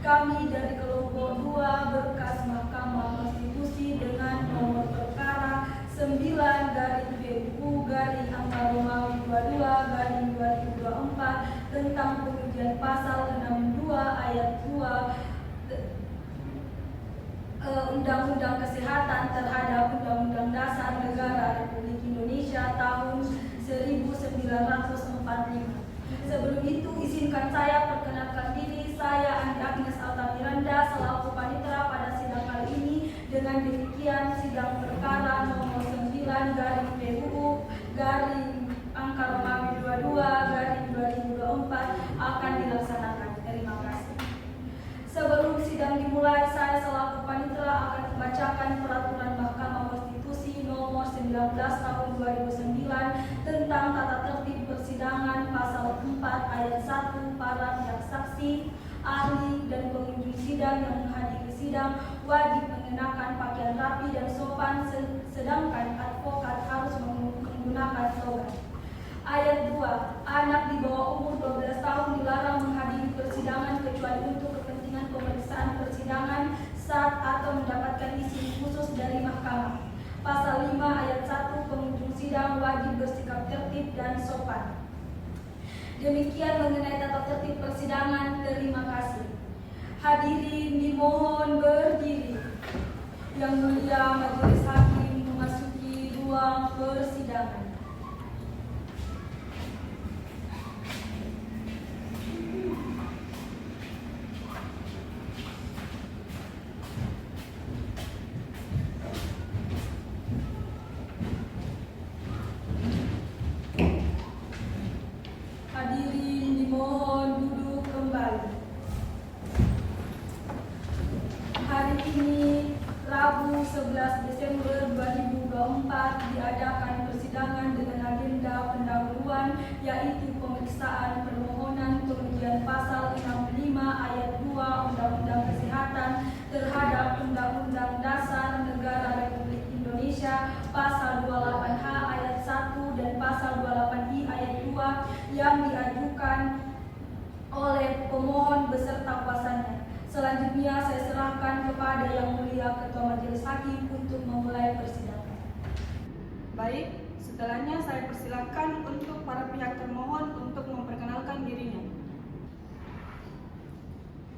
Kami dari kelompok 2 berkas Mahkamah Konstitusi dengan nomor perkara 9/BU/Angka Romawi 22/2024 tentang pengujian pasal 62 ayat 2 Undang-Undang Kesehatan terhadap Undang-Undang Dasar Negara Republik Indonesia tahun 1945. Sebelum itu, izinkan saya perkenalkan diri. Saya Andi Agnes Altamiranda selaku panitera pada sidang kali ini. Dengan demikian, sidang perkara nomor 9/PUU/Angka Romawi 22/2024 akan dilaksanakan. Terima kasih. Sebelum sidang dimulai, saya selaku panitera akan membacakan peraturan Mahkamah Konstitusi nomor 19 tahun 2009 tentang tata tertib persidangan pasal 4 ayat 1 para pihak saksi, ahli, dan pengunjung sidang yang menghadiri sidang wajib mengenakan pakaian rapi dan sopan, sedangkan advokat harus menggunakan toga. Ayat 2. Anak di bawah umur 12 tahun dilarang menghadiri persidangan kecuali untuk kepentingan pemeriksaan persidangan saat atau mendapatkan izin khusus dari mahkamah. Pasal 5 ayat 1 pengunjung sidang wajib bersikap tertib dan sopan. Demikian mengenai tata tertib persidangan. Terima kasih. Hadirin dimohon berdiri. Yang mulia Majelis Hakim memasuki ruang persidangan. Hadirin dimohon duduk kembali. Hari ini, Rabu 11 Desember 2024, diadakan persidangan dengan agenda pendahuluan, yaitu pemeriksaan permohonan pengujian pasal 65 ayat 2 Undang-Undang Kesehatan terhadap Undang-Undang Dasar Negara Republik Indonesia pasal 28H ayat 1 dan pasal 28I ayat 2 yang diajukan oleh pemohon beserta kuasanya. Selanjutnya saya serahkan kepada Yang Mulia Ketua Majelis Hakim untuk memulai persidangan. Baik, setelahnya saya persilakan untuk para pihak termohon untuk memperkenalkan dirinya.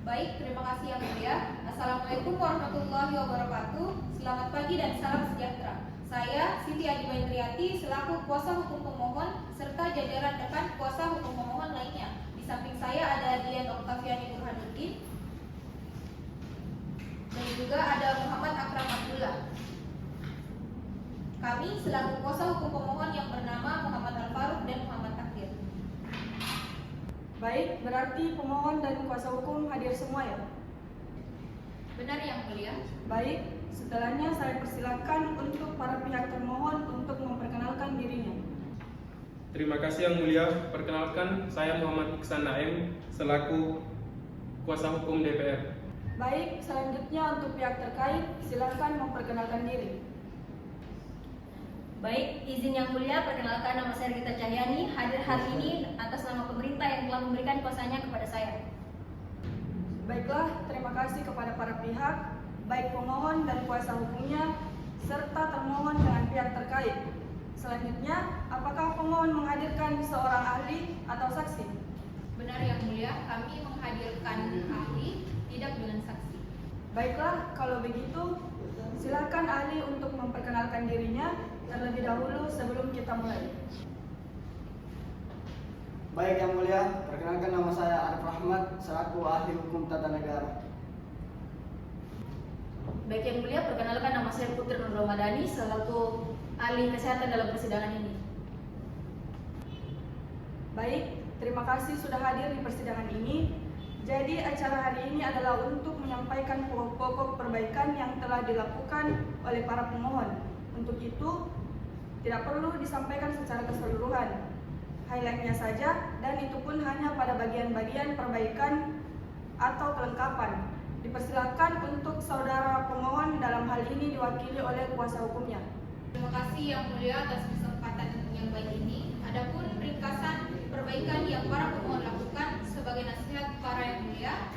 Baik, terima kasih Yang Mulia. Assalamualaikum warahmatullahi wabarakatuh. Selamat pagi dan salam sejahtera. Saya Siti Adimaindriati selaku kuasa hukum pemohon serta jajaran rekan kuasa hukum pemohon lainnya. Di samping saya ada Dian Oktaviani Burhanuddin dan juga ada Muhammad Akram Abdullah. Kami selaku kuasa hukum pemohon yang bernama Muhammad Al-Faruq dan Muhammad Akhir. Baik, berarti pemohon dan kuasa hukum hadir semua ya? Benar Yang Mulia. Baik, setelahnya saya persilakan untuk para pihak termohon untuk memperkenalkan dirinya. Terima kasih Yang Mulia. Perkenalkan, saya Muhammad Iksan Naim selaku kuasa hukum DPR. Baik, selanjutnya untuk pihak terkait, silakan memperkenalkan diri. Baik, izin Yang Mulia, perkenalkan nama saya Rita Cahyani, hadir hari ini atas nama pemerintah yang telah memberikan kuasanya kepada saya. Baiklah, terima kasih kepada para pihak, baik pemohon dan kuasa hukumnya, serta termohon dengan pihak terkait. Selanjutnya, apakah pemohon menghadirkan seorang ahli atau saksi? Benar Yang Mulia, kami menghadirkan ahli, tidak dengan saksi. Baiklah, kalau begitu, silakan ahli untuk memperkenalkan dirinya terlebih dahulu sebelum kita mulai. Baik Yang Mulia, perkenalkan nama saya Arif Rahmat selaku ahli hukum tata negara. Baik Yang Mulia, perkenalkan nama saya Putri Nur Ramadhani selaku ahli kesehatan dalam persidangan ini. Baik, terima kasih sudah hadir di persidangan ini. Jadi acara hari ini adalah untuk menyampaikan pokok-pokok perbaikan yang telah dilakukan oleh para pemohon. Untuk itu, tidak perlu disampaikan secara keseluruhan. Highlight-nya saja, dan itu pun hanya pada bagian-bagian perbaikan atau kelengkapan. Dipersilakan untuk saudara pemohon dalam hal ini diwakili oleh kuasa hukumnya. Terima kasih Yang Mulia atas kesempatan yang baik ini. Adapun ringkasan perbaikan yang para pemohon lakukan sebagai nasihat para Yang Mulia,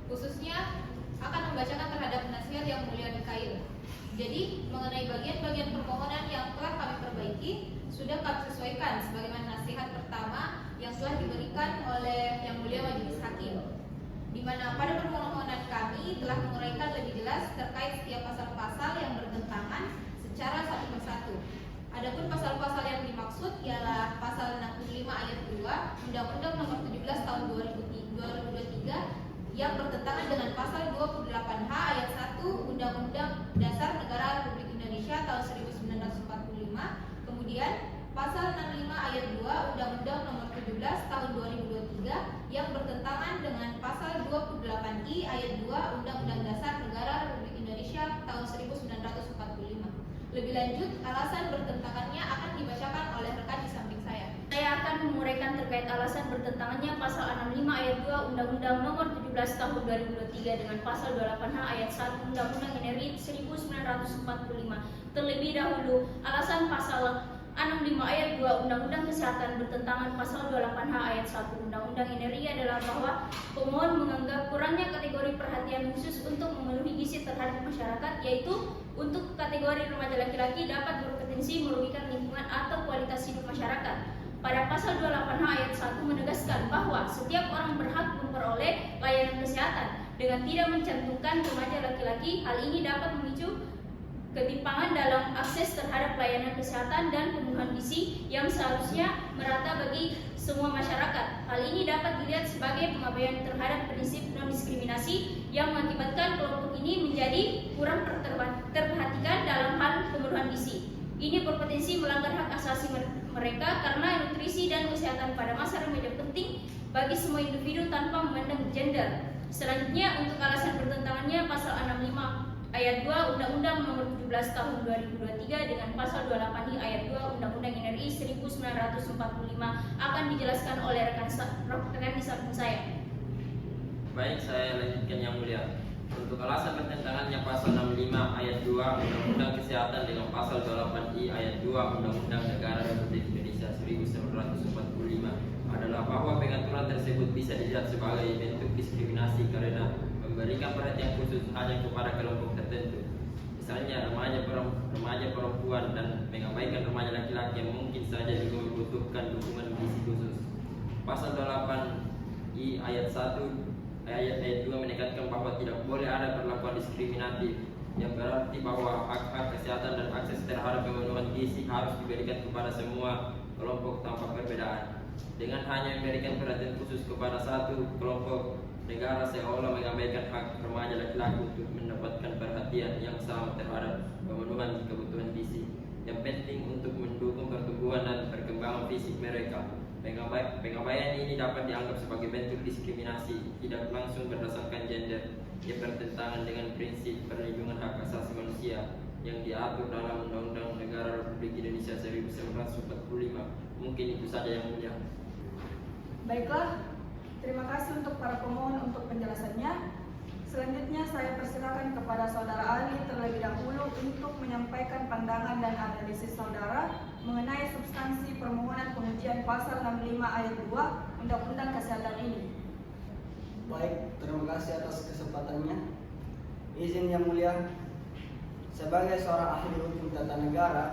khususnya khususnya akan membacakan terhadap nasihat Yang Mulia Mikail. Jadi, mengenai bagian-bagian permohonan yang telah kami perbaiki, sudah kami sesuaikan sebagaimana nasihat pertama yang telah diberikan oleh Yang Mulia Majelis Hakim, di mana pada permohonan kami telah menguraikan lebih jelas terkait setiap pasal-pasal yang bertentangan secara satu persatu. Adapun pasal-pasal yang dimaksud ialah pasal 65 ayat 2 Undang-Undang Nomor 17 Tahun 2023 yang bertentangan dengan pasal 28H ayat 1 Undang-Undang Dasar Negara Republik Indonesia tahun 1945, kemudian pasal 65 ayat 2 Undang-Undang Nomor 17 tahun 2023 yang bertentangan dengan pasal 28I ayat 2 Undang-Undang Dasar Negara Republik Indonesia tahun 1945. Lebih lanjut, alasan bertentangannya akan dibacakan oleh rekan di samping saya. Saya akan menguraikan terkait alasan bertentangannya pasal 65 ayat 2 Undang-Undang Nomor 17 Tahun 2023 dengan pasal 28H ayat 1 Undang-Undang NRI 1945. Terlebih dahulu, alasan pasal 65 ayat 2 Undang-Undang Kesehatan bertentangan pasal 28H ayat 1 Undang-Undang NRI adalah bahwa pemohon menganggap kurangnya kategori perhatian khusus untuk memenuhi gizi terhadap masyarakat, yaitu untuk kategori remaja laki-laki dapat berpotensi merugikan lingkungan atau kualitas hidup masyarakat. Pada pasal 28H ayat 1 menegaskan bahwa setiap orang berhak memperoleh layanan kesehatan dengan tidak mencantumkan remaja laki-laki. Hal ini dapat memicu ketimpangan dalam akses terhadap layanan kesehatan dan pemenuhan gizi yang seharusnya merata bagi semua masyarakat. Hal ini dapat dilihat sebagai pengabaian terhadap prinsip non-diskriminasi yang mengakibatkan kelompok ini menjadi kurang terperhatikan dalam hal pemenuhan gizi. Ini berpotensi melanggar hak asasi mereka karena nutrisi dan kesehatan pada masa remaja penting bagi semua individu tanpa memandang gender. Selanjutnya, untuk alasan bertentangannya pasal 65 ayat 2 Undang-Undang Nomor 17 Tahun 2023 dengan pasal 28I ayat 2 Undang-Undang NRI 1945 akan dijelaskan oleh rekan di samping saya. Baik, saya lanjutkan Yang Mulia. Untuk alasan bertentangannya pasal 65 ayat 2 Undang-Undang Kesehatan dengan pasal 28I ayat 2 Undang-Undang Negara Republik Indonesia 1945 adalah bahwa pengaturan tersebut bisa dilihat sebagai bentuk diskriminasi karena memberikan perhatian khusus hanya kepada kelompok tertentu, misalnya remaja perempuan, dan mengabaikan remaja laki-laki yang mungkin saja juga membutuhkan dukungan gizi khusus. Pasal 28I ayat 1 ayat 2 menekankan bahwa tidak boleh ada perlakuan diskriminatif, yang berarti bahwa hak-hak kesehatan dan akses terhadap pemenuhan gizi harus diberikan kepada semua kelompok tanpa perbedaan. Dengan hanya memberikan perhatian khusus kepada satu kelompok, negara seolah mengabaikan hak remaja laki-laki untuk mendapatkan perhatian yang sama terhadap pemenuhan kebutuhan gizi yang penting untuk mendukung pertumbuhan dan perkembangan fisik mereka. Pengabaian ini dapat dianggap sebagai bentuk diskriminasi tidak langsung berdasarkan gender yang bertentangan dengan prinsip perlindungan hak asasi manusia yang diatur dalam Undang-Undang Negara Republik Indonesia 1945. Mungkin itu saja Yang Mulia. Baiklah, terima kasih untuk para pemohon untuk penjelasannya. Selanjutnya saya persilakan kepada saudara ahli terlebih dahulu untuk menyampaikan pandangan dan analisis saudara mengenai substansi permohonan pengujian pasal 65 ayat 2 Undang-Undang Kesehatan ini. Baik, terima kasih atas kesempatannya. Izin Yang Mulia, sebagai seorang ahli hukum tata negara,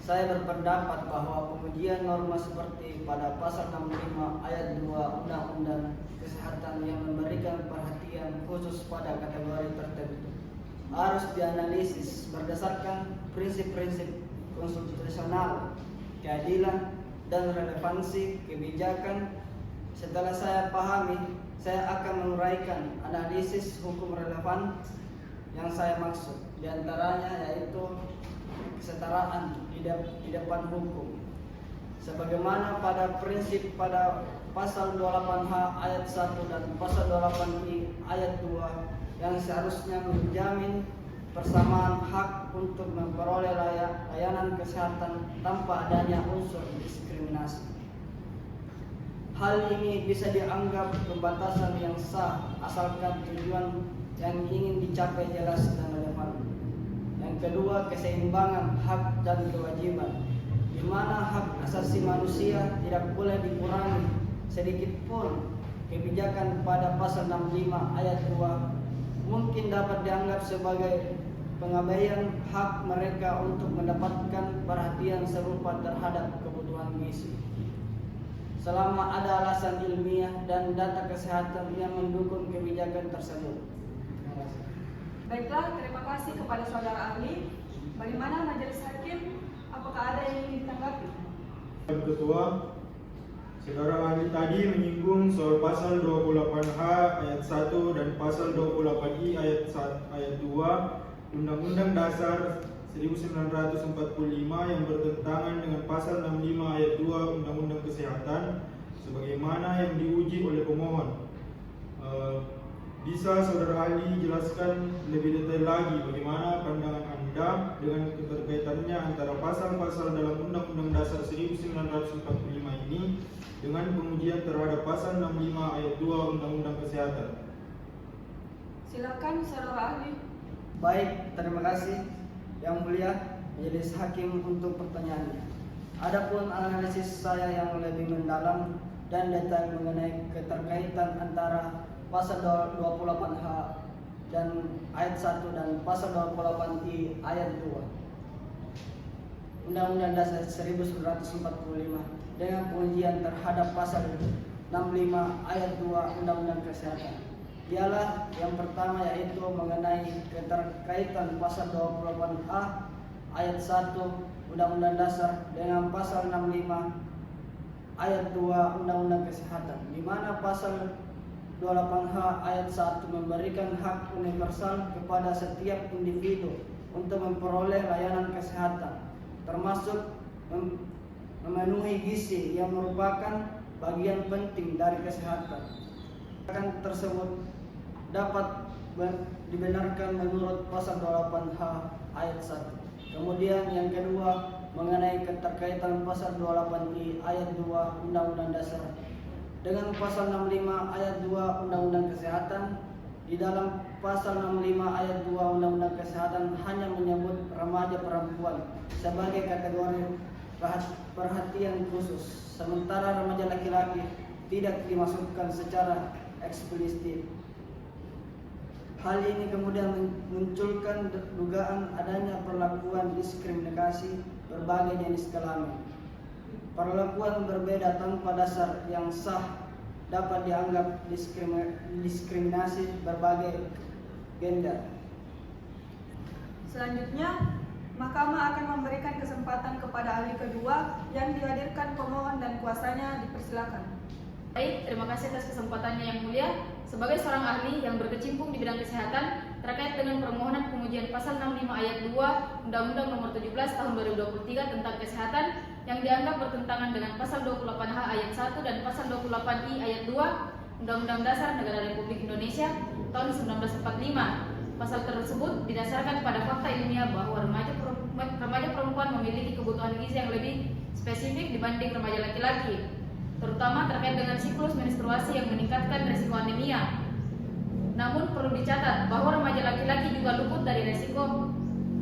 saya berpendapat bahwa pengujian norma seperti pada pasal 65 ayat 2 Undang-Undang Kesehatan yang memberikan perhatian khusus pada kategori tertentu harus dianalisis berdasarkan prinsip-prinsip konstitusional, keadilan, dan relevansi kebijakan. Setelah saya pahami, saya akan menguraikan analisis hukum relevan yang saya maksud. Di antaranya yaitu kesetaraan di depan hukum. Sebagaimana pada prinsip pada pasal 28H ayat 1 dan pasal 28I ayat 2 yang seharusnya menjamin persamaan hak untuk memperoleh layanan kesehatan tanpa adanya unsur diskriminasi. Hal ini bisa dianggap pembatasan yang sah asalkan tujuan yang ingin dicapai jelas dan relevan. Yang kedua, keseimbangan hak dan kewajiban, di mana hak asasi manusia tidak boleh dikurangi sedikit pun kebijakan pada pasal 65 ayat 2 mungkin dapat dianggap sebagai pengabaian hak mereka untuk mendapatkan perhatian serupa terhadap kebutuhan gizi. Selama ada alasan ilmiah dan data kesehatan yang mendukung kebijakan tersebut. Terima kasih. Baiklah, terima kasih kepada saudara ahli. Bagaimana majelis hakim? Apakah ada yang ingin ditanggapi? Ketua, saudara ahli tadi menyinggung soal pasal 28H ayat 1 dan pasal 28I ayat 2 Undang-Undang Dasar 1945 yang bertentangan dengan pasal 65 ayat 2 Undang-Undang Kesehatan sebagaimana yang diuji oleh pemohon. Bisa saudara ahli jelaskan lebih detail lagi bagaimana pandangan Anda dengan keterkaitannya antara pasal-pasal dalam Undang-Undang Dasar 1945 ini dengan pengujian terhadap pasal 65 ayat 2 Undang-Undang Kesehatan? Silakan saudara ahli. Baik, terima kasih Yang Mulia Majelis Hakim untuk pertanyaannya. Adapun analisis saya yang lebih mendalam dan detail mengenai keterkaitan antara pasal 28H dan ayat 1 dan pasal 28I ayat 2 Undang-Undang Dasar 1945 dengan pengujian terhadap pasal 65 ayat 2 Undang-Undang Kesehatan ialah yang pertama, yaitu mengenai keterkaitan pasal 28A ayat 1 Undang-Undang Dasar dengan pasal 65 ayat 2 Undang-Undang Kesehatan, di mana pasal 28H ayat 1 memberikan hak universal kepada setiap individu untuk memperoleh layanan kesehatan, termasuk memenuhi gizi yang merupakan bagian penting dari kesehatan. Kebijakan tersebut dapat dibenarkan menurut pasal 28H ayat 1. Kemudian yang kedua mengenai keterkaitan pasal 28I ayat 2 Undang-Undang Dasar dengan pasal 65 ayat 2 Undang-Undang Kesehatan. Di dalam pasal 65 ayat 2 Undang-Undang Kesehatan hanya menyebut remaja perempuan sebagai kategori perhatian khusus, sementara remaja laki-laki tidak dimasukkan secara eksplisit. Hal ini kemudian memunculkan dugaan adanya perlakuan diskriminasi berbagai jenis kelamin. Perlakuan berbeda tanpa dasar yang sah dapat dianggap diskriminasi berbagai gender. Selanjutnya, Mahkamah akan memberikan kesempatan kepada ahli kedua yang dihadirkan pemohon dan kuasanya. Dipersilakan. Baik, terima kasih atas kesempatannya Yang Mulia. Sebagai seorang ahli yang berkecimpung di bidang kesehatan terkait dengan permohonan pengujian pasal 65 ayat 2 Undang-Undang Nomor 17 Tahun 2023 tentang kesehatan yang dianggap bertentangan dengan pasal 28H ayat 1 dan pasal 28I ayat 2 Undang-Undang Dasar Negara Republik Indonesia tahun 1945. Pasal tersebut didasarkan pada fakta ilmiah bahwa remaja perempuan memiliki kebutuhan gizi yang lebih spesifik dibanding remaja laki-laki, terutama terkait dengan siklus menstruasi yang meningkatkan risiko anemia. Namun perlu dicatat bahwa remaja laki-laki juga luput dari risiko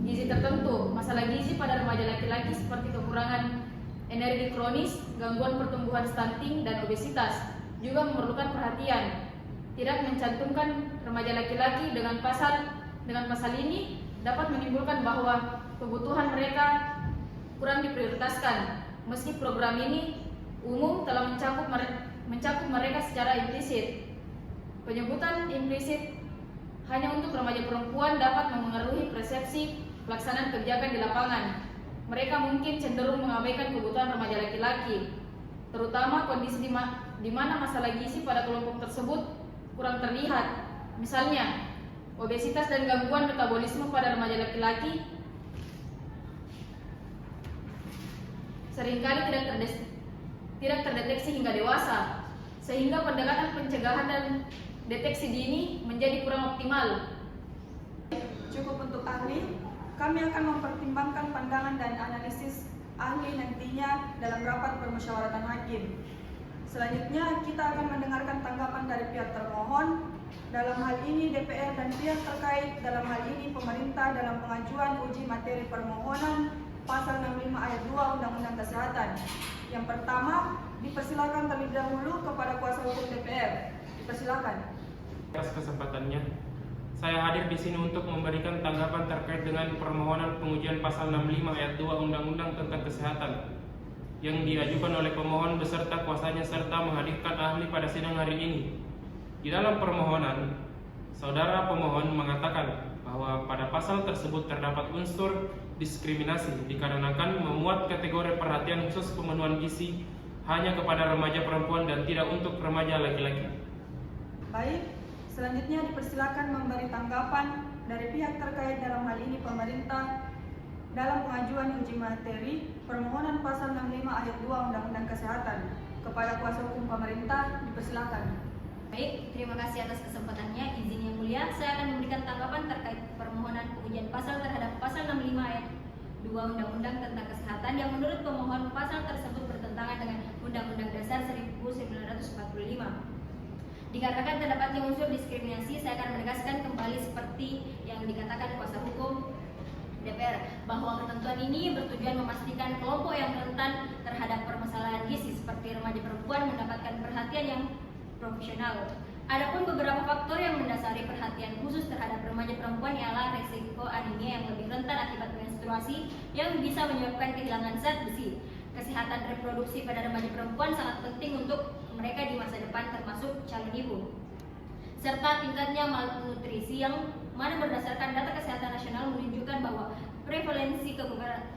gizi tertentu. Masalah gizi pada remaja laki-laki seperti kekurangan energi kronis, gangguan pertumbuhan stunting, dan obesitas juga memerlukan perhatian. Tidak mencantumkan remaja laki-laki dengan pasal ini dapat menimbulkan bahwa kebutuhan mereka kurang diprioritaskan, meski program ini umum telah mencakup mereka secara implisit. Penyebutan implisit hanya untuk remaja perempuan dapat memengaruhi persepsi pelaksanaan kebijakan di lapangan. Mereka mungkin cenderung mengabaikan kebutuhan remaja laki-laki, terutama kondisi di mana masalah gizi pada kelompok tersebut kurang terlihat. Misalnya, obesitas dan gangguan metabolisme pada remaja laki-laki seringkali tidak terdeteksi hingga dewasa, sehingga pendekatan pencegahan dan deteksi dini menjadi kurang optimal. Cukup untuk ahli. Kami akan mempertimbangkan pandangan dan analisis ahli nantinya dalam rapat permusyawaratan hakim. Selanjutnya kita akan mendengarkan tanggapan dari pihak termohon. Dalam hal ini DPR dan pihak terkait, dalam hal ini pemerintah dalam pengajuan uji materi permohonan pasal 65 ayat 2 Undang-Undang Kesehatan. Yang pertama, dipersilakan terlebih dahulu kepada kuasa hukum DPR. Dipersilakan. Atas kesempatannya, saya hadir di sini untuk memberikan tanggapan terkait dengan permohonan pengujian pasal 65 ayat 2 Undang-Undang tentang Kesehatan yang diajukan oleh pemohon beserta kuasanya serta menghadirkan ahli pada sidang hari ini. Di dalam permohonan, saudara pemohon mengatakan bahwa pada pasal tersebut terdapat unsur diskriminasi dikarenakan memuat kategori perhatian khusus pemenuhan gizi hanya kepada remaja perempuan dan tidak untuk remaja laki-laki. Baik, selanjutnya dipersilakan memberi tanggapan dari pihak terkait, dalam hal ini pemerintah, dalam pengajuan uji materi permohonan pasal 65 ayat 2 Undang-Undang Kesehatan. Kepada kuasa hukum pemerintah, dipersilakan. Baik, terima kasih atas kesempatannya. Izin yang mulia, saya akan memberikan tanggapan terkait permohonan pengujian pasal terhadap pasal 65 ayat 2 Undang-Undang tentang Kesehatan yang menurut pemohon pasal tersebut bertentangan dengan Undang-Undang Dasar 1945. Dikarenakan terdapatnya unsur diskriminasi, saya akan menegaskan kembali seperti yang dikatakan kuasa hukum DPR bahwa ketentuan ini bertujuan memastikan kelompok yang rentan terhadap permasalahan gizi seperti remaja perempuan mendapatkan perhatian yang profesional. Adapun beberapa faktor yang mendasari perhatian khusus terhadap remaja perempuan ialah risiko anemia yang lebih rentan akibat menstruasi yang bisa menyebabkan kehilangan zat besi. Kesehatan reproduksi pada remaja perempuan sangat penting untuk mereka di masa depan termasuk calon ibu. Serta tingkatnya malnutrisi yang mana berdasarkan data kesehatan nasional menunjukkan bahwa prevalensi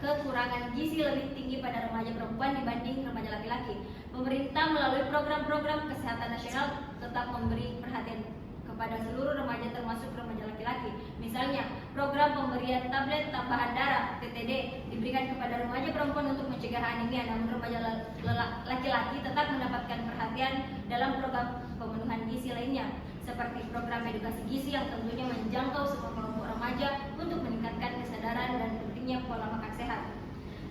kekurangan gizi lebih tinggi pada remaja perempuan dibanding remaja laki-laki. Pemerintah melalui program-program kesehatan nasional tetap memberi perhatian kepada seluruh remaja termasuk remaja laki-laki. Misalnya, program pemberian tablet tambahan darah (TTD) diberikan kepada remaja perempuan untuk mencegah anemia, namun remaja laki-laki tetap mendapatkan perhatian dalam program pemenuhan gizi lainnya, seperti program edukasi gizi yang tentunya menjangkau semua kelompok remaja untuk meningkatkan kesadaran dan pentingnya pola makan sehat.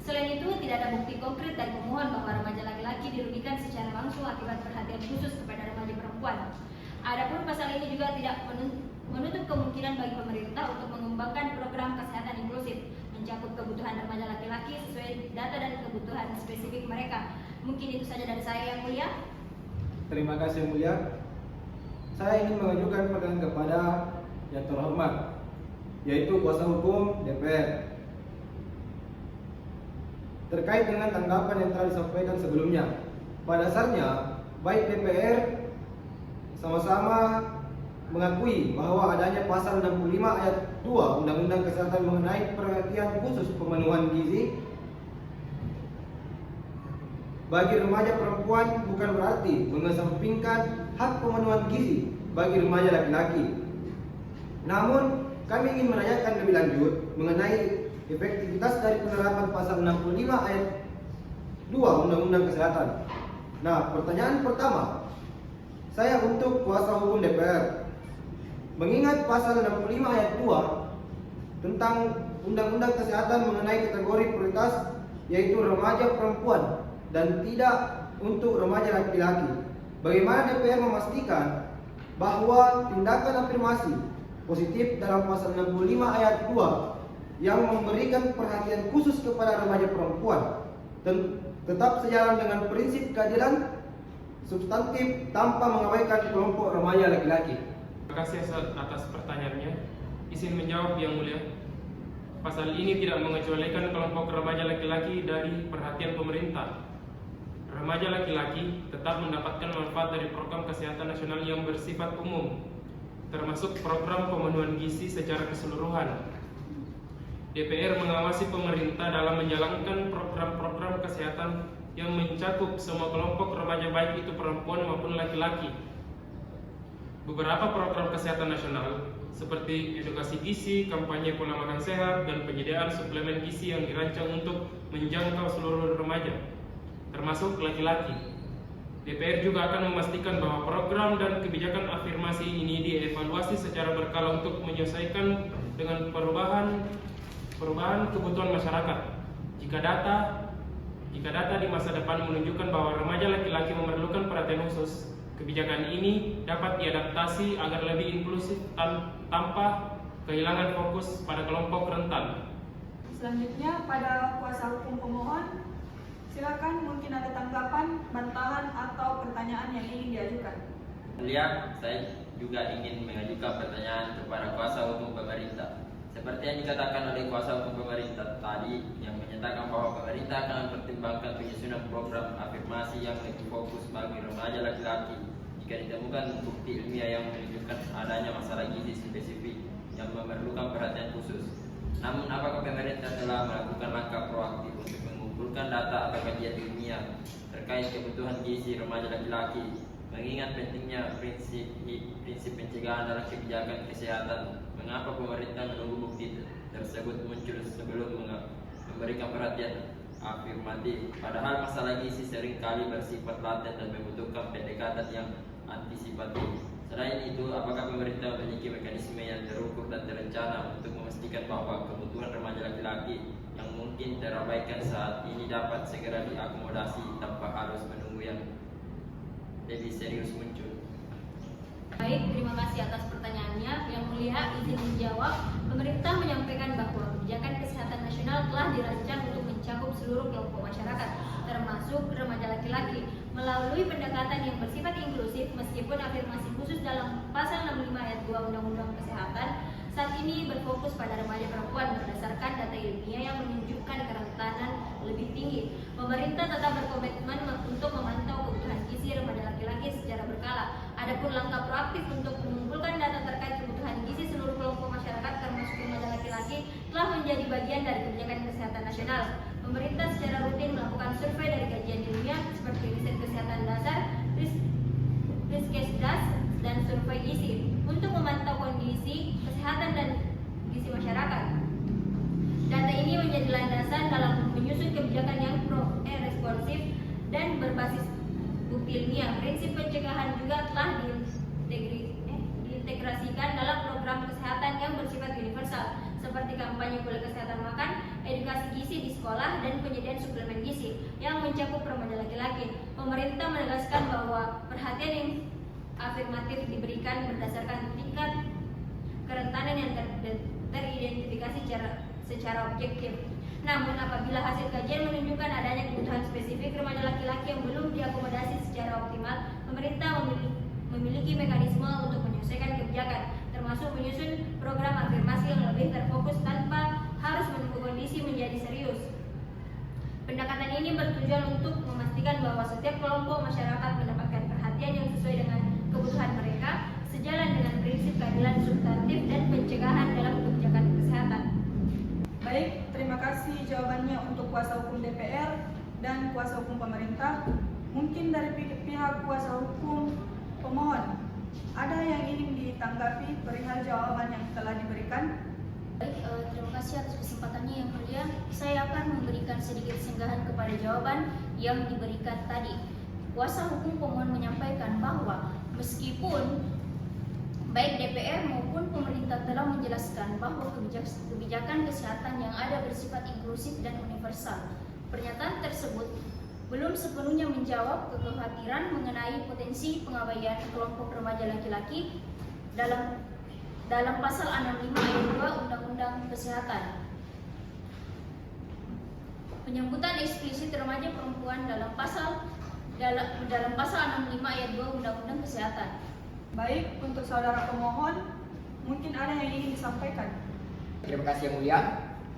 Selain itu, tidak ada bukti konkret dari pemohon bahwa remaja laki-laki dirugikan secara langsung akibat perhatian khusus kepada remaja perempuan. Adapun pasal ini juga tidak menutup kemungkinan bagi pemerintah untuk mengembangkan program kesehatan inklusif mencakup kebutuhan remaja laki-laki sesuai data dan kebutuhan spesifik mereka. Mungkin itu saja dari saya, yang mulia. Terima kasih, yang mulia. Saya ingin mengajukan pertanyaan kepada yang terhormat, yaitu kuasa hukum DPR, terkait dengan tanggapan yang telah disampaikan sebelumnya. Pada dasarnya, baik DPR sama-sama mengakui bahwa adanya pasal 65 ayat 2 Undang-Undang Kesehatan mengenai perhatian khusus pemenuhan gizi bagi remaja perempuan bukan berarti mengesampingkan hak pemenuhan gizi bagi remaja laki-laki. Namun, kami ingin menanyakan lebih lanjut mengenai efektivitas dari penerapan pasal 65 ayat 2 Undang-Undang Kesehatan. Nah, pertanyaan pertama saya untuk kuasa hukum DPR. Mengingat pasal 65 ayat 2 tentang Undang-Undang Kesehatan mengenai kategori prioritas yaitu remaja perempuan dan tidak untuk remaja laki-laki, bagaimana DPR memastikan bahwa tindakan afirmasi positif dalam pasal 65 ayat 2 yang memberikan perhatian khusus kepada remaja perempuan tetap sejalan dengan prinsip keadilan substantif tanpa mengabaikan kelompok remaja laki-laki? Terima kasih atas pertanyaannya. Izin menjawab, yang mulia. Pasal ini tidak mengecualikan kelompok remaja laki-laki dari perhatian pemerintah. Remaja laki-laki tetap mendapatkan manfaat dari program kesehatan nasional yang bersifat umum, termasuk program pemenuhan gizi secara keseluruhan. DPR mengawasi pemerintah dalam menjalankan program-program kesehatan yang mencakup semua kelompok remaja baik itu perempuan maupun laki-laki. Beberapa program kesehatan nasional seperti edukasi gizi, kampanye pola makan sehat, dan penyediaan suplemen gizi yang dirancang untuk menjangkau seluruh remaja, termasuk laki-laki. DPR juga akan memastikan bahwa program dan kebijakan afirmasi ini dievaluasi secara berkala untuk menyesuaikan dengan perubahan kebutuhan masyarakat. Jika data di masa depan menunjukkan bahwa remaja laki-laki memerlukan perhatian khusus, kebijakan ini dapat diadaptasi agar lebih inklusif tanpa kehilangan fokus pada kelompok rentan. Selanjutnya pada kuasa hukum pemohon, silakan, mungkin ada tanggapan, bantahan atau pertanyaan yang ingin diajukan. Mulia, saya juga ingin mengajukan pertanyaan kepada kuasa hukum pemerintah. Seperti yang dikatakan oleh kuasa hukum pemerintah tadi, yang menyatakan bahwa pemerintah akan mempertimbangkan penyusunan program afirmasi yang lebih fokus bagi remaja laki-laki jika ditemukan bukti ilmiah yang menunjukkan adanya masalah gizi spesifik yang memerlukan perhatian khusus. Namun, apakah pemerintah telah melakukan langkah proaktif untuk mengumpulkan data atau kajian ilmiah terkait kebutuhan gizi remaja laki-laki, mengingat pentingnya prinsip pencegahan dalam kebijakan kesehatan? Mengapa pemerintah menunggu bukti tersebut muncul sebelum memberikan perhatian afirmatif? Padahal masalah gizi seringkali bersifat laten dan membutuhkan pendekatan yang antisipatif. Selain itu, apakah pemerintah memiliki mekanisme yang terukur dan terencana untuk memastikan bahwa kebutuhan remaja laki-laki yang mungkin terabaikan saat ini dapat segera diakomodasi tanpa harus menunggu yang lebih serius muncul? Baik, terima kasih atas pertanyaannya. Yang Mulia, izin menjawab. Pemerintah menyampaikan bahwa kebijakan kesehatan nasional telah dirancang untuk mencakup seluruh kelompok masyarakat, termasuk remaja laki-laki, melalui pendekatan yang bersifat inklusif. Meskipun afirmasi khusus dalam pasal 65 ayat 2 Undang-Undang Kesehatan saat ini berfokus pada remaja perempuan berdasarkan data ilmiah yang menunjukkan kerentanan lebih tinggi. Pemerintah tetap berkomitmen untuk memantau kebutuhan gizi remaja laki-laki secara berkala. Adapun langkah proaktif untuk mengumpulkan data terkait kebutuhan gizi seluruh kelompok masyarakat termasuk remaja laki-laki telah menjadi bagian dari kebijakan kesehatan nasional. Pemerintah secara rutin melakukan survei dari kajian ilmiah seperti riset kesehatan dasar, Riskesdas, dan survei gizi untuk memantau kondisi kesehatan dan gizi masyarakat. Data ini menjadi landasan dalam menyusun kebijakan yang responsif dan berbasis bukti ilmiah. Prinsip pencegahan juga telah diintegrasikan dalam program kesehatan yang bersifat universal seperti kampanye kuliah kesehatan makan, edukasi gizi di sekolah, dan penyediaan suplemen gizi yang mencakup remaja laki-laki. Pemerintah menegaskan bahwa perhatian yang afirmatif diberikan berdasarkan tingkat kerentanan yang teridentifikasi secara objektif. Namun, apabila hasil kajian menunjukkan adanya kebutuhan spesifik remaja laki-laki yang belum diakomodasi secara optimal, pemerintah memiliki mekanisme untuk menyesuaikan kebijakan, termasuk menyusun program afirmasi yang lebih terfokus tanpa harus menunggu kondisi menjadi serius. Pendekatan ini bertujuan untuk memastikan bahwa setiap kelompok masyarakat mendapatkan perhatian yang sesuai dengan kebutuhan mereka, sejalan dengan prinsip keadilan substantif dan pencegahan dalam kebijakan kesehatan. Baik, terima kasih jawabannya untuk kuasa hukum DPR dan kuasa hukum pemerintah. Mungkin dari pihak kuasa hukum pemohon, ada yang ingin ditanggapi perihal jawaban yang telah diberikan? Baik, terima kasih atas kesempatannya yang mulia. Saya akan memberikan sedikit singgahan kepada jawaban yang diberikan tadi. Kuasa hukum pemohon menyampaikan bahwa meskipun baik DPR maupun pemerintah telah menjelaskan bahwa kebijakan kesehatan yang ada bersifat inklusif dan universal, pernyataan tersebut belum sepenuhnya menjawab kekhawatiran mengenai potensi pengabaian kelompok remaja laki-laki dalam pasal 65 ayat 2 Undang-Undang Kesehatan. Penyambutan eksplisit remaja perempuan dalam pasal 65 ayat 2 Undang-Undang Kesehatan. Baik, untuk saudara pemohon, mungkin ada yang ingin disampaikan. Terima kasih yang mulia.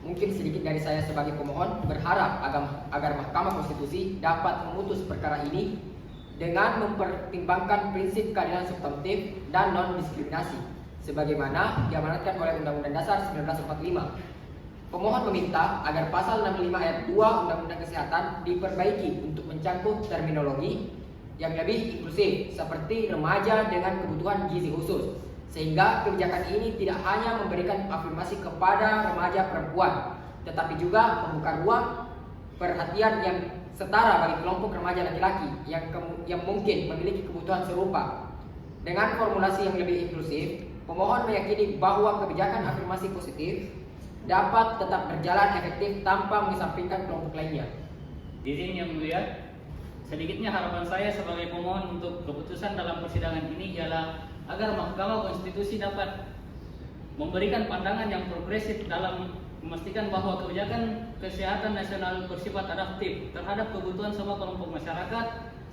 Mungkin sedikit dari saya sebagai pemohon berharap agar Mahkamah Konstitusi dapat memutus perkara ini dengan mempertimbangkan prinsip keadilan substantif dan non-diskriminasi sebagaimana diamanatkan oleh Undang-Undang Dasar 1945. Pemohon meminta agar pasal 65 ayat 2 Undang-Undang Kesehatan diperbaiki untuk mencakup terminologi yang lebih inklusif seperti remaja dengan kebutuhan gizi khusus, sehingga kebijakan ini tidak hanya memberikan afirmasi kepada remaja perempuan, tetapi juga membuka ruang perhatian yang setara bagi kelompok remaja laki-laki yang mungkin memiliki kebutuhan serupa. Dengan formulasi yang lebih inklusif, pemohon meyakini bahwa kebijakan afirmasi positif dapat tetap berjalan efektif tanpa mengesampingkan kelompok lainnya. Izin yang mulia, sedikitnya harapan saya sebagai pemohon untuk keputusan dalam persidangan ini ialah agar Mahkamah Konstitusi dapat memberikan pandangan yang progresif dalam memastikan bahwa kebijakan kesehatan nasional bersifat adaptif terhadap kebutuhan semua kelompok masyarakat,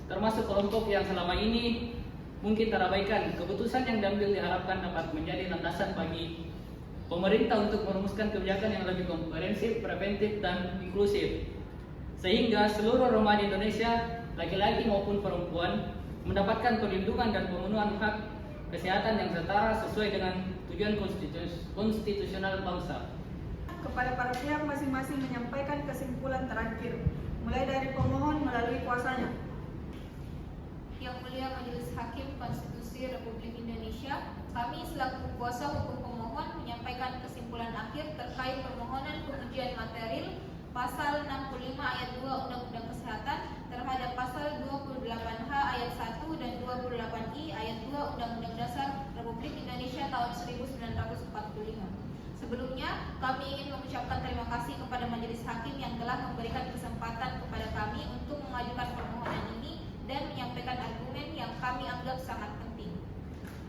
termasuk kelompok yang selama ini mungkin terabaikan. Keputusan yang diambil diharapkan dapat menjadi landasan bagi pemerintah untuk merumuskan kebijakan yang lebih komprehensif, preventif, dan inklusif, sehingga seluruh remaja Indonesia, laki-laki maupun perempuan, mendapatkan perlindungan dan pemenuhan hak kesehatan yang setara sesuai dengan tujuan konstitusional bangsa. Kepada para pihak masing-masing menyampaikan kesimpulan terakhir, mulai dari pemohon melalui kuasanya. Yang Mulia Majelis Hakim Konstitusi Republik Indonesia, kami selaku kuasa hukum pemohon menyampaikan kesimpulan akhir terkait permohonan pengujian material Pasal 65 ayat 2 Undang-Undang Kesehatan terhadap Pasal 28H ayat 1 dan 28I ayat 2 Undang-Undang Dasar Republik Indonesia tahun 1945. Sebelumnya, kami ingin mengucapkan terima kasih kepada Majelis Hakim yang telah memberikan kesempatan kepada kami untuk mengajukan permohonan ini dan menyampaikan argumen yang kami anggap sangat penting.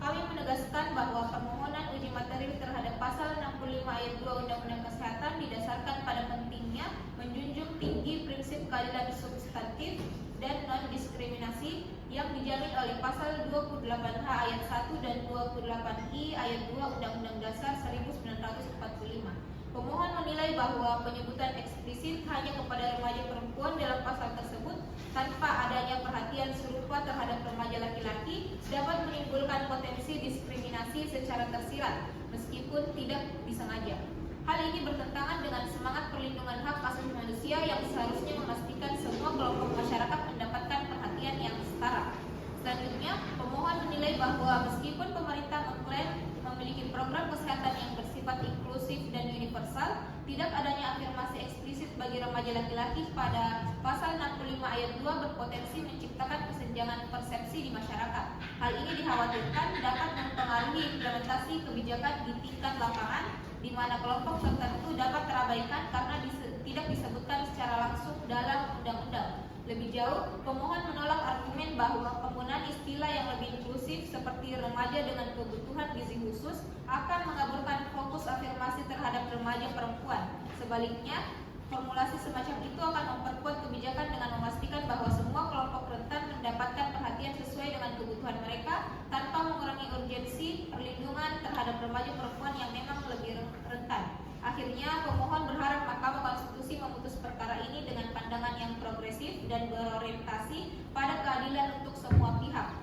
Kami menegaskan bahwa permohonan uji materi terhadap Pasal 65 ayat 2 Undang-Undang Kesehatan didasarkan pada pentingnya menjunjung tinggi prinsip keadilan substantif dan non-diskriminasi yang dijamin oleh Pasal 28H ayat 1 dan 28I ayat 2 Undang-Undang Dasar 1945. Pemohon menilai bahwa penyebutan eksplisit hanya kepada remaja perempuan dalam pasal tersebut tanpa adanya perhatian serupa terhadap remaja laki-laki dapat menimbulkan potensi diskriminasi secara tersirat meskipun tidak disengaja. Hal ini bertentangan dengan semangat perlindungan hak asasi manusia yang seharusnya memastikan semua kelompok masyarakat mendapatkan perhatian yang setara. Selanjutnya, pemohon menilai bahwa meskipun pemerintah mengklaim memiliki program kesehatan yang bersifat inklusif dan universal, tidak adanya afirmasi eksplisit bagi remaja laki-laki pada Pasal 65 ayat 2 berpotensi menciptakan kesenjangan persepsi di masyarakat. Hal ini dikhawatirkan dapat mempengaruhi implementasi kebijakan di tingkat lapangan, di mana kelompok tertentu dapat terabaikan karena tidak disebutkan secara langsung dalam undang-undang. Lebih jauh, pemohon menolak argumen bahwa penggunaan istilah yang lebih inklusif seperti remaja dengan kebutuhan gizi khusus akan mengaburkan fokus afirmasi terhadap remaja perempuan. Sebaliknya, formulasi semacam itu akan memperkuat kebijakan dengan memastikan bahwa semua kelompok rentan mendapatkan perhatian sesuai dengan kebutuhan mereka tanpa mengurangi urgensi perlindungan terhadap remaja perempuan yang memang lebih rentan. Akhirnya, pemohon berharap Mahkamah Konstitusi memutus perkara ini dengan pandangan yang progresif dan berorientasi pada keadilan untuk semua pihak.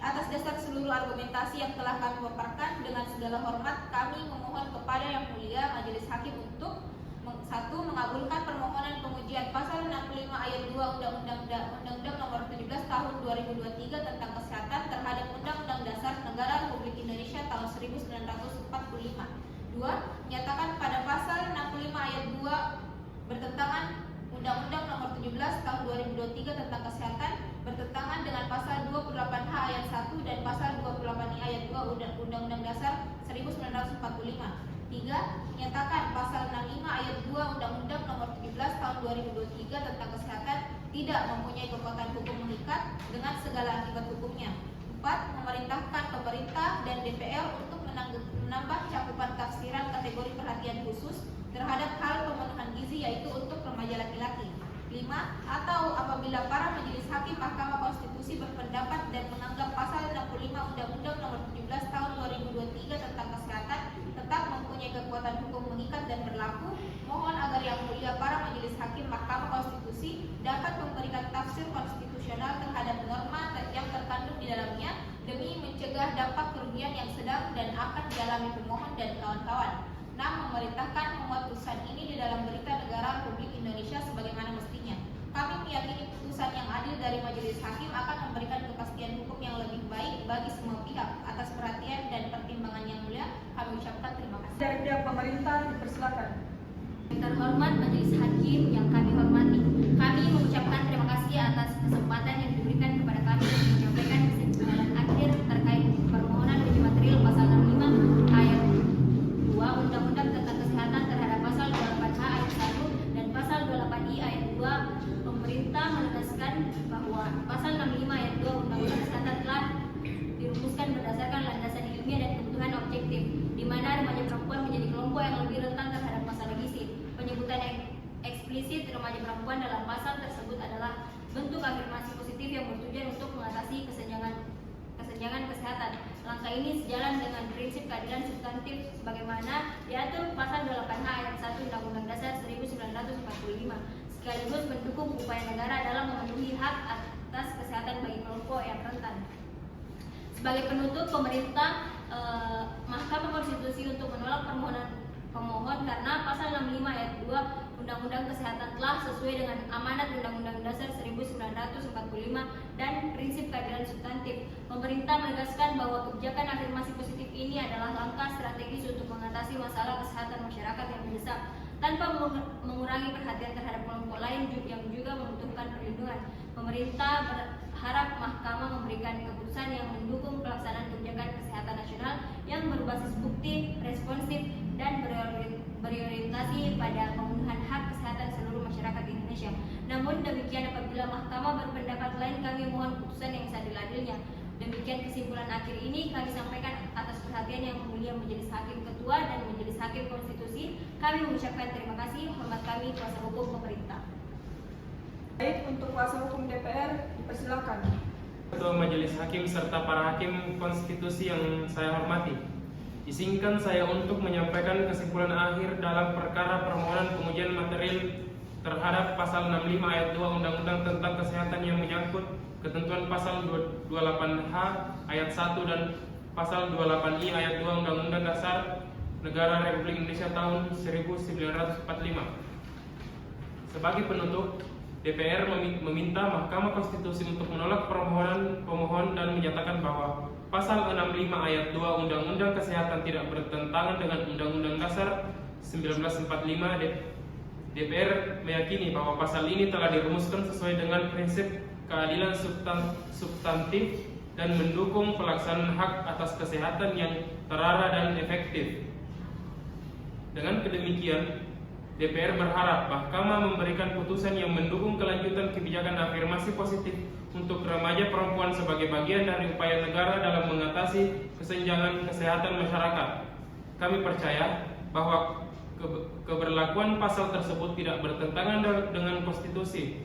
Atas dasar seluruh argumentasi yang telah kami paparkan, dengan segala hormat kami memohon kepada Yang Mulia Majelis Hakim untuk 1. Mengabulkan permohonan pengujian Pasal 65 ayat 2 Undang-Undang Nomor 17 Tahun 2023 tentang Kesehatan terhadap Undang-Undang Dasar Negara Republik Indonesia tahun 1945. 2. Menyatakan pada Pasal 65 ayat 2 bertentangan Undang-Undang Nomor 17 Tahun 2023 tentang Kesehatan bertentangan dengan Pasal 28H ayat 1 dan Pasal 28I ayat 2 Undang-Undang Dasar 1945. 3. Menyatakan Pasal 65 ayat 2 Undang-Undang Nomor 17 Tahun 2023 tentang Kesehatan tidak mempunyai kekuatan hukum mengikat dengan segala akibat hukumnya. 4. Memerintahkan pemerintah dan DPR untuk menambah cakupan tafsiran kategori perhatian khusus terhadap hal pemenuhan gizi yaitu untuk remaja laki-laki. 5. Atau apabila para majelis hakim Mahkamah Konstitusi berpendapat dan menganggap Pasal 65 Undang-Undang Nomor 17 Tahun 2023 tentang Kesehatan tetap mempunyai kekuatan hukum mengikat dan berlaku, mohon agar Yang Mulia para majelis hakim Mahkamah Konstitusi dapat memberikan tafsir konstitusional terhadap norma yang terkandung di dalamnya demi mencegah dampak kerugian yang sedang dan akan dialami pemohon dan kawan-kawan. 6. Memerintahkan memuat putusan ini di dalam Berita Negara Republik Indonesia sebagaimana mestinya. Kami meyakini putusan yang adil dari majelis hakim akan memberikan kepastian hukum yang lebih baik bagi semua pihak. Atas perhatian dan pertimbangan yang mulia, kami ucapkan terima kasih. Dari pihak pemerintah, dipersilakan. Yang terhormat majelis hakim yang kami hormati, kami mengucapkan terima kasih atas kesempatan yang diberikan kepada kami untuk menyampaikan kesimpulan akhir terkait permohonan uji material Pasal 65 ayat 2 Undang-Undang tentang Kesehatan terhadap Pasal 28H ayat 1 dan Pasal 28I ayat 2. Pemerintah menegaskan bahwa Pasal 65 ayat 2 Undang-Undang Kesehatan telah dirumuskan berdasarkan landasan ilmiah dan kebutuhan objektif, di mana remaja perempuan menjadi kelompok yang lebih rentan terhadap masalah gizi. Penyebutan yang eksplisit remaja perempuan dalam pasal tersebut adalah bentuk afirmasi positif yang bertujuan untuk mengatasi kesenjangan tunjangan kesehatan. Langkah ini sejalan dengan prinsip keadilan substantif sebagaimana diatur pasal 28H ayat 1 Undang-Undang Dasar 1945, sekaligus mendukung upaya negara dalam memenuhi hak atas kesehatan bagi kelompok yang rentan. Sebagai penutup, pemerintah Mahkamah Konstitusi untuk menolak permohonan pemohon karena pasal 65 ayat 2 Undang-Undang Kesehatan telah sesuai dengan amanat Undang-Undang Dasar 1945 dan prinsip keadilan substantif. Pemerintah menegaskan bahwa kebijakan afirmasi positif ini adalah langkah strategis untuk mengatasi masalah kesehatan masyarakat yang mendesak tanpa mengurangi perhatian terhadap kelompok lain yang juga membutuhkan perlindungan. Pemerintah berharap Mahkamah memberikan keputusan yang mendukung pelaksanaan kebijakan kesehatan nasional yang berbasis bukti, responsif, dan berorientasi pada pemenuhan hak kesehatan seluruh masyarakat Indonesia. Namun demikian, apabila Mahkamah berpendapat lain, kami mohon putusan yang seadil-adilnya. Demikian kesimpulan akhir ini kami sampaikan atas perhatian yang mulia Majelis Hakim Ketua dan Majelis Hakim Konstitusi. Kami mengucapkan terima kasih. Hormat kami kuasa hukum pemerintah. Baik, untuk kuasa hukum DPR dipersilakan. Ketua Majelis Hakim serta para hakim konstitusi yang saya hormati, izinkan saya untuk menyampaikan kesimpulan akhir dalam perkara permohonan pengujian material terhadap pasal 65 ayat 2 Undang-Undang tentang Kesehatan yang menyangkut ketentuan pasal 28H ayat 1 dan pasal 28I ayat 2 Undang-Undang Dasar Negara Republik Indonesia tahun 1945. Sebagai penutup, DPR meminta Mahkamah Konstitusi untuk menolak permohonan pemohon dan menyatakan bahwa pasal 65 ayat 2 Undang-Undang Kesehatan tidak bertentangan dengan Undang-Undang Dasar 1945. DPR meyakini bahwa pasal ini telah dirumuskan sesuai dengan prinsip keadilan substantif dan mendukung pelaksanaan hak atas kesehatan yang terarah dan efektif. Dengan kedemikian, DPR berharap Mahkamah memberikan putusan yang mendukung kelanjutan kebijakan afirmasi positif untuk remaja perempuan sebagai bagian dari upaya negara dalam mengatasi kesenjangan kesehatan masyarakat. Kami percaya bahwa keberlakuan pasal tersebut tidak bertentangan dengan konstitusi,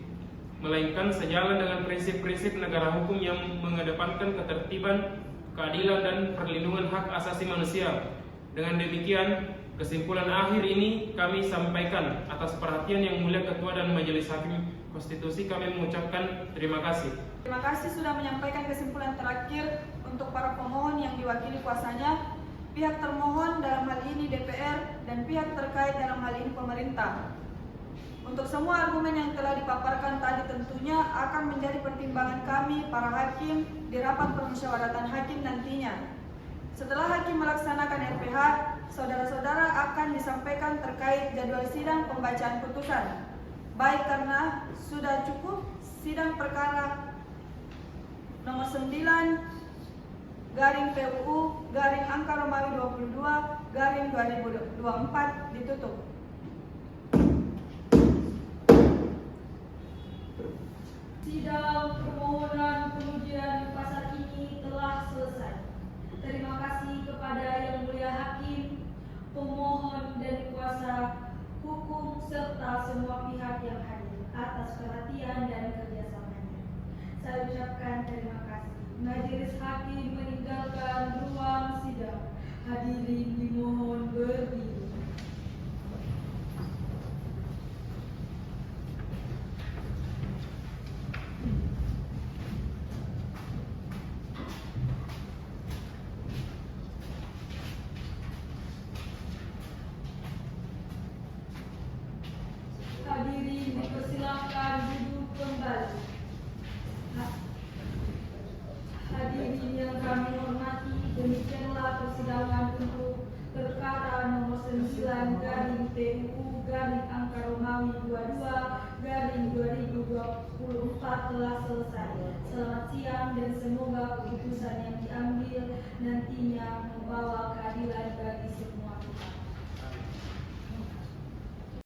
melainkan sejalan dengan prinsip-prinsip negara hukum yang mengedepankan ketertiban, keadilan, dan perlindungan hak asasi manusia. Dengan demikian, kesimpulan akhir ini kami sampaikan atas perhatian yang mulia Ketua dan Majelis Hakim Konstitusi. Kami mengucapkan terima kasih. Terima kasih sudah menyampaikan kesimpulan terakhir untuk para pemohon yang diwakili kuasanya, pihak termohon dalam hal ini DPR, dan pihak terkait dalam hal ini pemerintah. Untuk semua argumen yang telah dipaparkan tadi tentunya akan menjadi pertimbangan kami para hakim di rapat permusyawaratan hakim nantinya. Setelah hakim melaksanakan RPH, saudara-saudara akan disampaikan terkait jadwal sidang pembacaan putusan. Baik karena sudah cukup, sidang perkara nomor 9 garing PUU garing angka Romawi 22 garing 2024 ditutup. Sidang permohonan pengujian pasal ini telah selesai. Terima kasih kepada Yang Mulia Hakim, pemohon dan kuasa hukum serta semua pihak yang hadir atas perhatian dan kerjasamanya. Saya ucapkan terima kasih. Majelis Hakim meninggalkan ruang sidang. Hadirin dimohon berdiri. Hadirin dipersilakan duduk kembali. Hadirin yang kami hormati, demikianlah persidangan untuk perkara nomor 9 garing PUU garing angka Romawi 22 garing 2024 telah selesai. Selamat siang dan semoga keputusan yang diambil nantinya membawa keadilan bagi semua pihak.